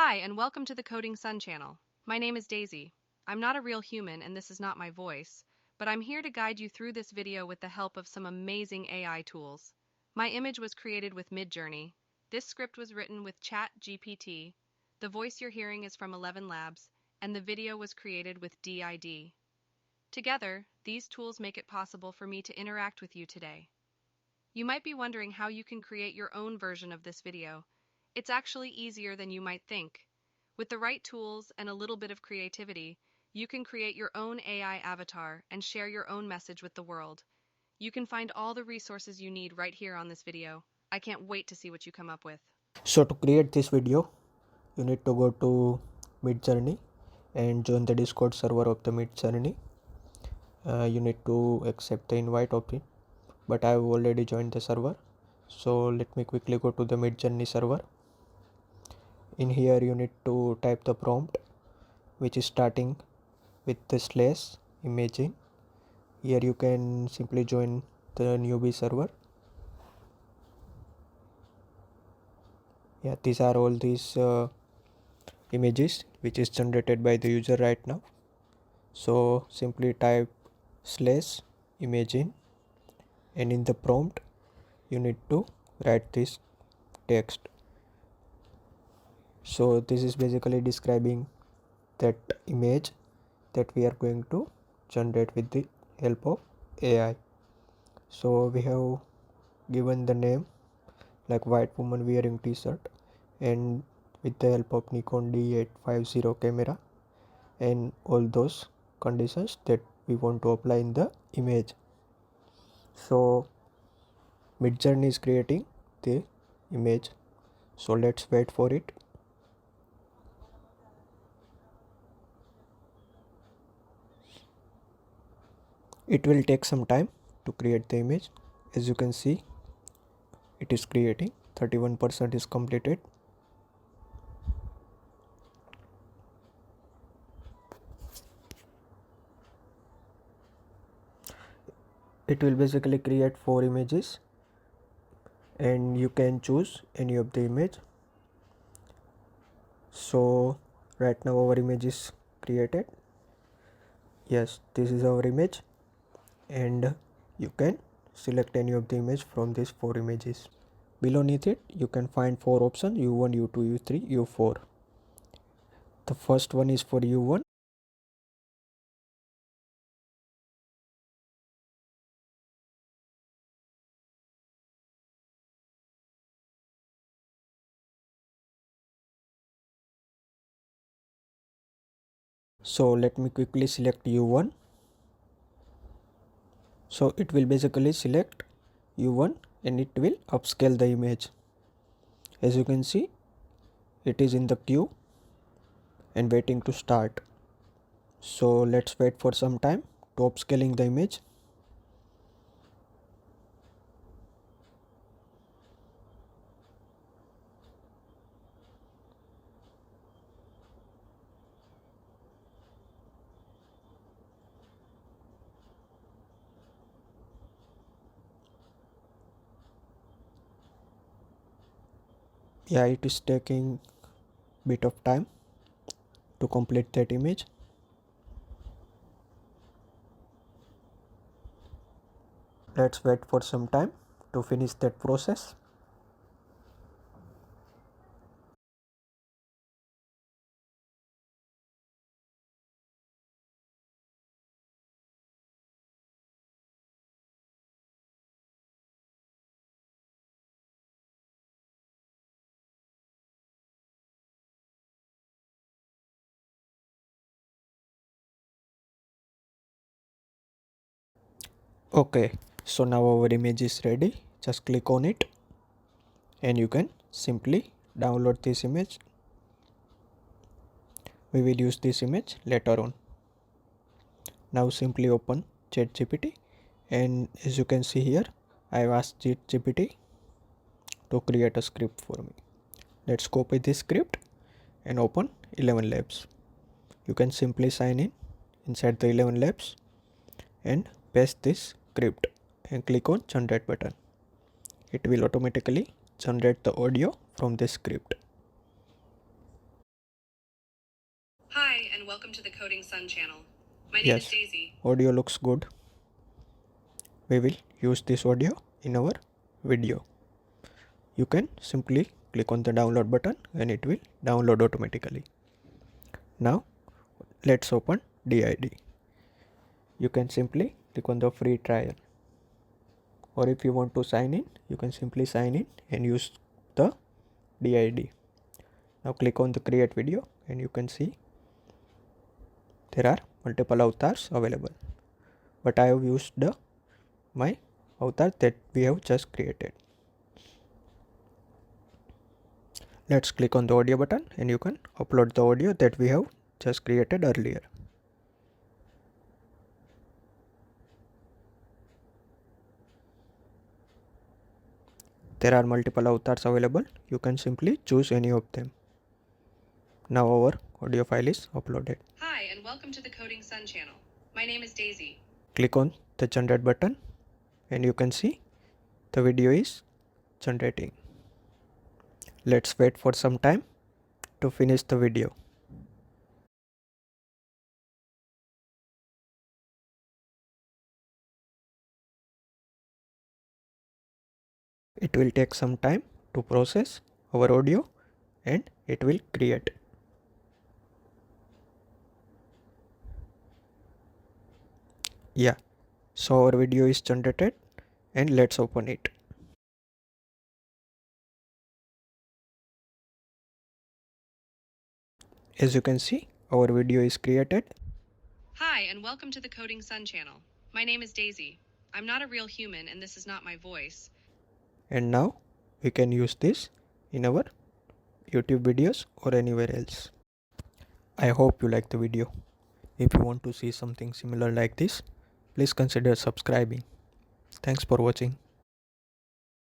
Hi, and welcome to the Coding Sun channel. My name is Daisy. I'm not a real human, and this is not my voice, but I'm here to guide you through this video with the help of some amazing AI tools. My image was created with MidJourney. This script was written with ChatGPT. The voice you're hearing is from ElevenLabs, and the video was created with did. Together, these tools make it possible for me to interact with you today. You might be wondering how you can create your own version of this video. It's actually easier than you might think. With the right tools and a little bit of creativity, you can create your own AI avatar and share your own message with the world. You can find all the resources you need right here on this video. I can't wait to see what you come up with. So to create this video, you need to go to MidJourney and join the Discord server of the MidJourney. You need to accept the invite of it, but I have already joined the server. So let me quickly go to the MidJourney server. In here you need to type the prompt, which is starting with the slash imaging. Here you can simply join the newbie server. Yeah, these are all these images which is generated by the user right now. So simply type slash imagine, and in the prompt you need to write this text. So this is basically describing that image that we are going to generate with the help of AI. So we have given the name like white woman wearing t-shirt, and with the help of Nikon D850 camera, and all those conditions that we want to apply in the image. So MidJourney is creating the image, so let's wait for it. It will take some time to create the image. As you can see, it is creating. 31% is completed. It will basically create 4 images, and you can choose any of the image. So right now our image is created. Yes, this is our image, and you can select any of the image from these 4 images. Below it you can find 4 options: U1, U2, U3, U4. The first one is for U1. So let me quickly select U1. So it will basically select U1 and it will upscale the image. As you can see, it is in the queue and waiting to start. So let's wait for some time to upscaling the image. Yeah, it is taking bit of time to complete that image. Let's wait for some time to finish that process. Okay, so now our image is ready. Just click on it and you can simply download this image. We will use this image later on. Now simply open ChatGPT, and as you can see here, I have asked ChatGPT to create a script for me. Let's copy this script and open ElevenLabs. You can simply sign in inside the ElevenLabs and paste this script and click on generate button. It will automatically generate the audio from this script. and welcome to the Coding Sun channel. My name is Yes, Daisy. audio looks good. We will use this audio in our video. You can simply click on the download button and it will download automatically. Now let's open DID. You can simply click on the free trial, or if you want to sign in, you can simply sign in and use the DID. Now click on the create video and you can see there are multiple avatars available, but I have used my avatar that we have just created. Let's click on the audio button and you can upload the audio that we have just created earlier. There are multiple avatars available. You can simply choose any of them. Now our audio file is uploaded. Hi, and welcome to the Coding Sun channel. My name is Daisy. Click on the generate button and you can see the video is generating. Let's wait for some time to finish the video. It will take some time to process our audio and it will create. Yeah, so our video is generated and let's open it. As you can see, our video is created. Hi, and welcome to the Coding Sun channel. My name is Daisy. I'm not a real human and this is not my voice. And now we can use this in our YouTube videos or anywhere else. I hope you like the video. If you want to see something similar like this, please consider subscribing. Thanks for watching.